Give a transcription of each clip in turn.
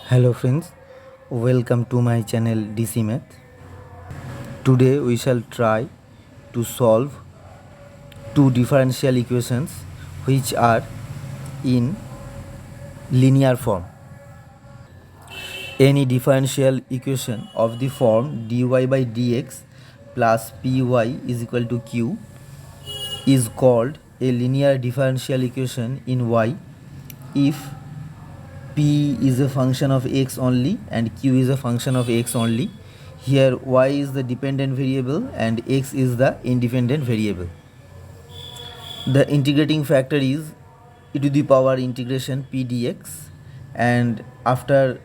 Hello friends, welcome to my channel DC Math. Today we shall try to solve two differential equations which are in linear form. Any differential equation of the form dy by dx plus py is equal to q is called a linear differential equation in y if p is a function of x only and q is a function of x only. Here y is the dependent variable and x is the independent variable. The integrating factor is e to the power integration p dx, and after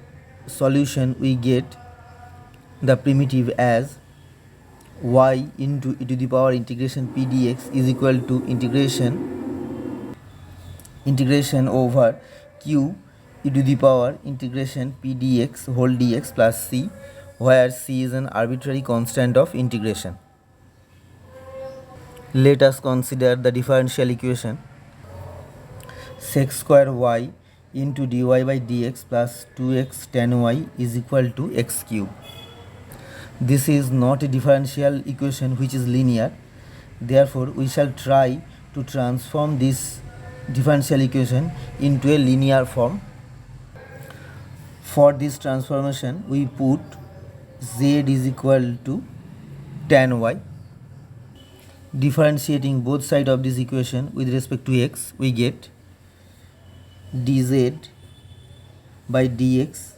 solution we get the primitive as y into e to the power integration p dx is equal to integration over q e to the power integration p dx whole dx plus c, where c is an arbitrary constant of integration. Let us consider the differential equation sec square y into dy by dx plus 2x tan y is equal to x cube. This is not a differential equation which is linear. Therefore, we shall try to transform this differential equation into a linear form. For this transformation, we put z is equal to tan y. Differentiating both sides of this equation with respect to x, we get dz by dx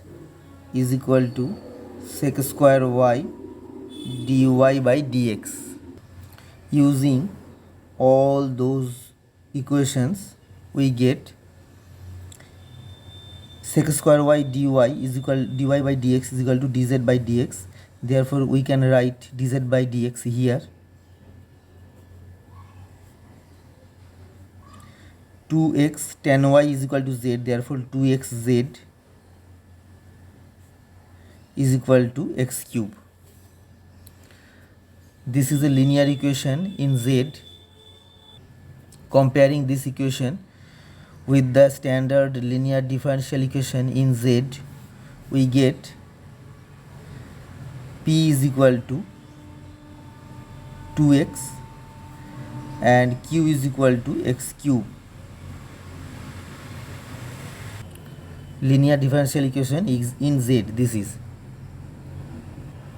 is equal to sec square y dy by dx. Using all those equations, we get sec square y dy is equal dy by dx is equal to dz by dx. Therefore, we can write dz by dx here. 2x tan y is equal to z, therefore 2xz is equal to x cube. This is a linear equation in z. Comparing this equation with the standard linear differential equation in z, we get p is equal to 2x and q is equal to x cube. Linear differential equation is in z, this is.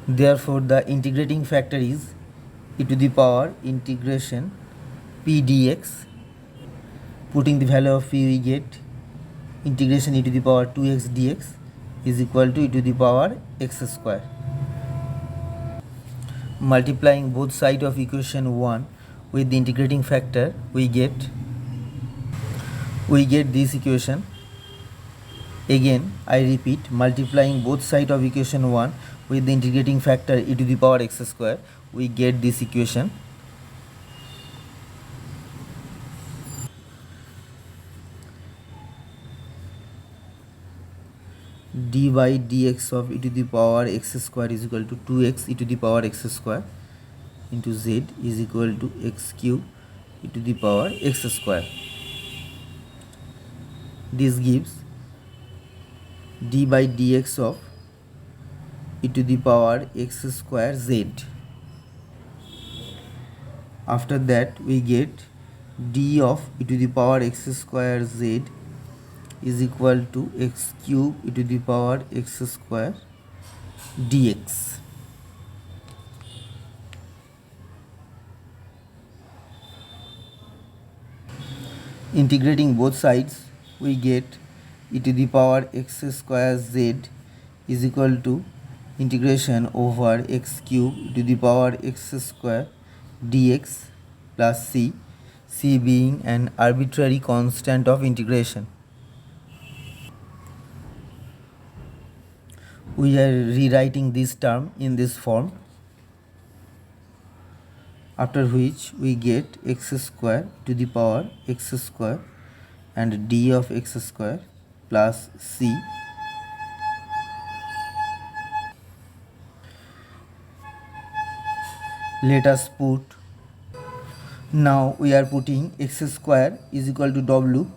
Therefore, the integrating factor is e to the power integration p dx. Putting the value of p, we get integration e to the power 2x dx is equal to e to the power x square. Multiplying both sides of equation 1 with the integrating factor, we get this equation. Again, I repeat, multiplying both sides of equation 1 with the integrating factor e to the power x square, we get this equation. D by dx of e to the power x square is equal to 2x e to the power x square into z is equal to x cube e to the power x square. This gives d by dx of e to the power x square z. After that, we get d of e to the power x square z is equal to x cube e to the power x square dx. Integrating both sides, we get e to the power x square z is equal to integration over x cube e to the power x square dx plus c being an arbitrary constant of integration. We are rewriting this term in this form, after which we get x square to the power x square and d of x square plus c. Let us put, now we are putting x square is equal to w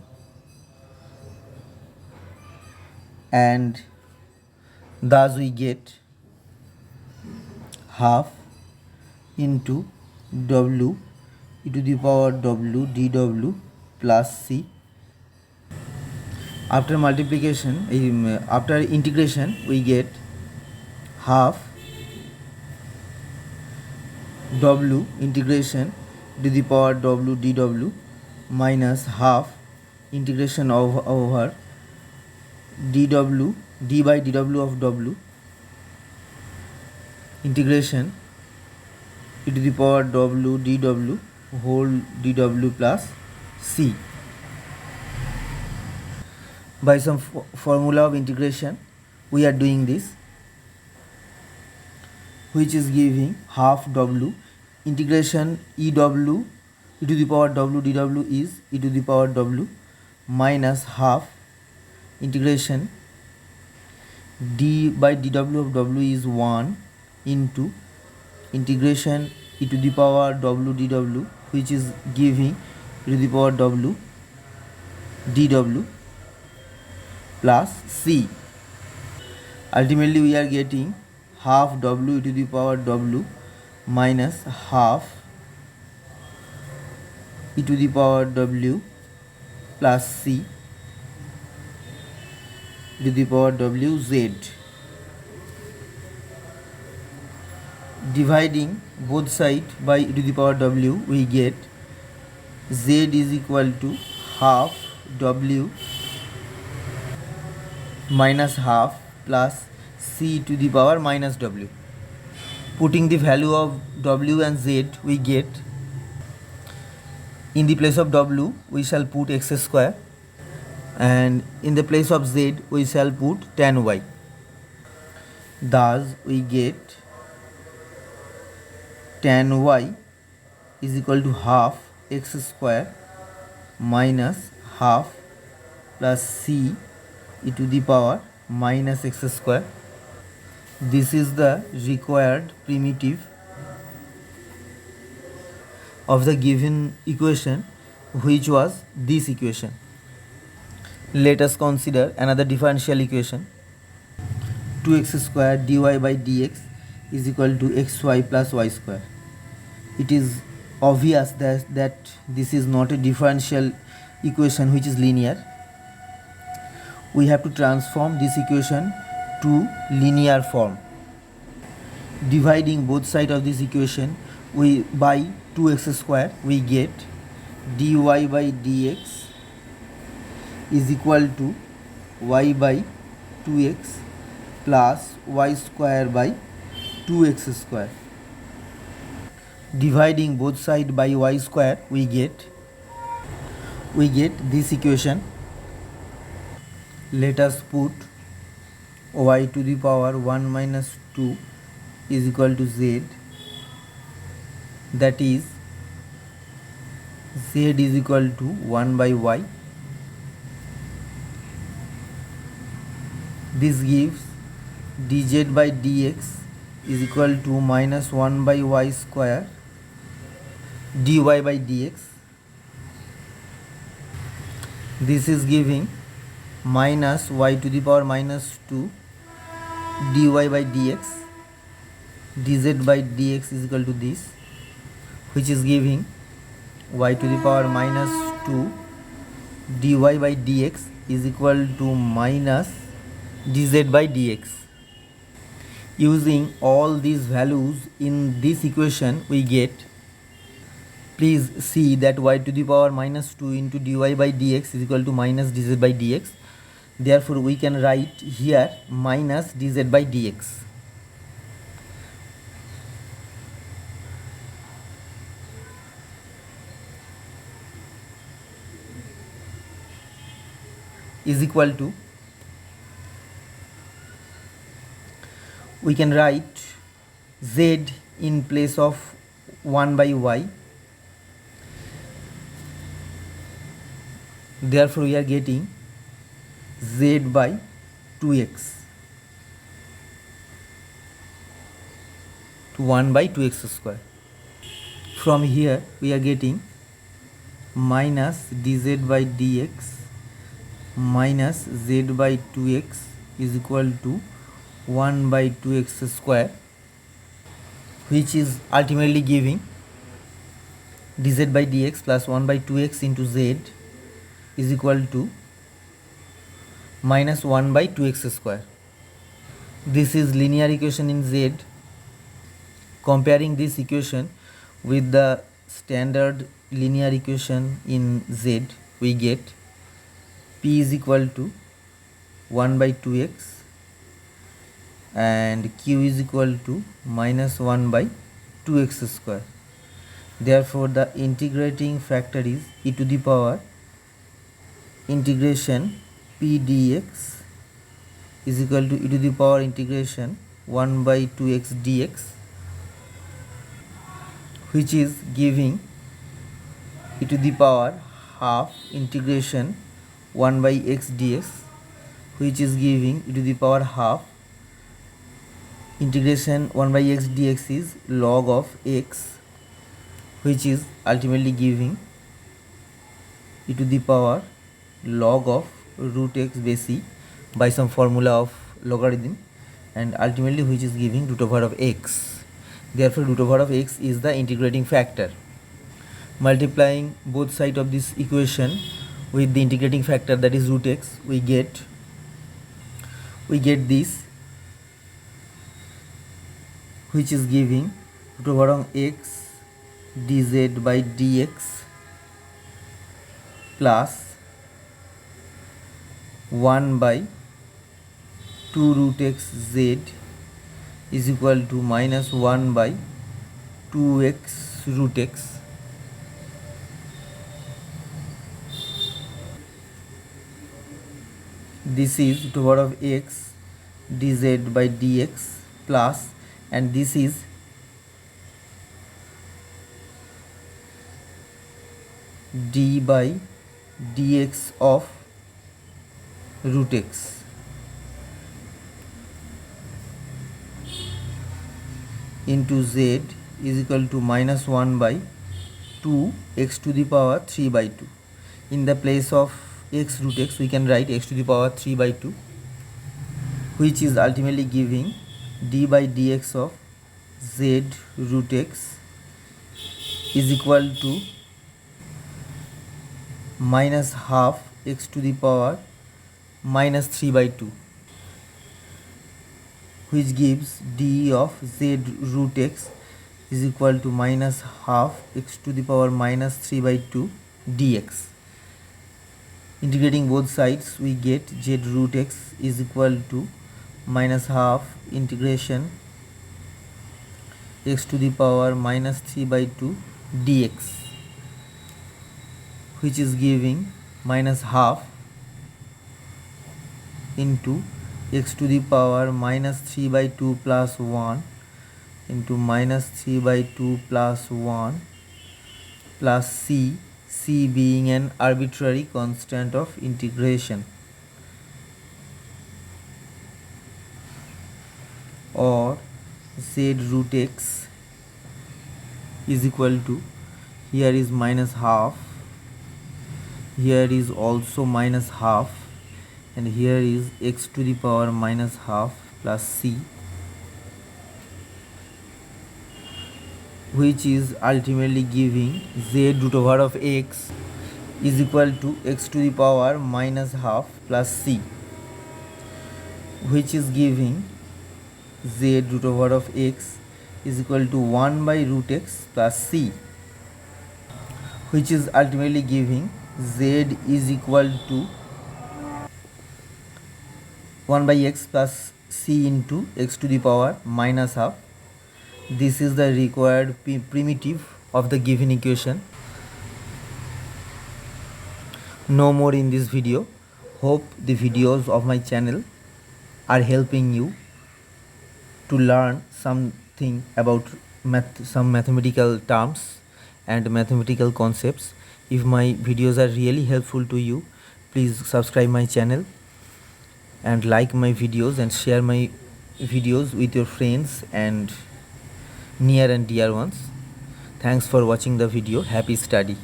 and Thus we get half into w e to the power w dw plus c. After multiplication, after integration, we get half w integration to the power w dw minus half integration over dw d by dw of w integration e to the power w dw whole dw plus c. By some formula of integration we are doing this, which is giving half w integration ew e to the power w dw is e to the power w minus half integration d by dw of w is 1 into integration e to the power w dw, which is giving e to the power w dw plus c. Ultimately we are getting half w e to the power w minus half e to the power w plus c e to the power w z. Dividing both sides by e to the power w, we get z is equal to half w minus half plus c to the power minus w. Putting the value of w and z, we get, in the place of w we shall put x square, and in the place of z we shall put tan y. Thus we get tan y is equal to half x square minus half plus c e to the power minus x square. This is the required primitive of the given equation, which was this equation. Let us consider another differential equation. 2x square dy by dx is equal to xy plus y square. It is obvious that this is not a differential equation which is linear. We have to transform this equation to linear form. Dividing both sides of this equation by 2x square, we get dy by dx is equal to y by 2x plus y square by 2x square. Dividing both sides by y square, we get this equation. Let us put y to the power 1 minus 2 is equal to z, that is z is equal to 1 by y. This gives dz by dx is equal to minus 1 by y square dy by dx. This is giving minus y to the power minus 2 dy by dx. Dz by dx is equal to this, which is giving y to the power minus 2 dy by dx is equal to minus dz by dx. Using all these values in this equation, we get, please see that y to the power minus 2 into dy by dx is equal to minus dz by dx. Therefore we can write here minus dz by dx. Is equal to, we can write z in place of 1 by y. Therefore we are getting z by 2x to 1 by 2x square. From here we are getting minus dz by dx minus z by 2x is equal to 1 by 2x square, which is ultimately giving dz by dx plus 1 by 2x into z is equal to minus 1 by 2x square. This is linear equation in z. Comparing this equation with the standard linear equation in z, we get p is equal to 1 by 2x and q is equal to minus 1 by 2x square. Therefore, the integrating factor is e to the power integration p dx is equal to e to the power integration 1 by 2x dx, which is giving e to the power half integration 1 by x dx, which is giving e to the power half integration 1 by x dx is log of x, which is ultimately giving e to the power log of root x base e by some formula of logarithm, and ultimately which is giving root over of x. Therefore, root over of x is the integrating factor. Multiplying both sides of this equation with the integrating factor, that is root x, we get this, which is giving root over of x dz by dx plus 1 by 2 root x z is equal to minus 1 by 2x root x. This is root over of x dz by dx plus, and this is d by dx of root x into z is equal to minus 1 by 2 x to the power 3 by 2. In the place of x root x, we can write x to the power 3 by 2, which is ultimately giving d by dx of z root x is equal to minus half x to the power minus 3 by 2, which gives d of z root x is equal to minus half x to the power minus 3 by 2 dx. Integrating both sides, we get z root x is equal to minus half integration x to the power minus 3 by 2 dx, which is giving minus half into x to the power minus 3 by 2 plus 1 into minus 3 by 2 plus 1 plus c being an arbitrary constant of integration, or z root x is equal to, here is minus half, here is also minus half, and here is x to the power minus half plus c, which is ultimately giving z root over of x is equal to x to the power minus half plus c, which is giving z root over of x is equal to 1 by root x plus c, which is ultimately giving z is equal to 1 by x plus c into x to the power minus half. This is the required primitive of the given equation. No more in this video. Hope the videos of my channel are helping you to learn something about some mathematical terms and mathematical concepts. If my videos are really helpful to you, please subscribe my channel and like my videos and share my videos with your friends and near and dear ones. Thanks for watching the video. Happy study.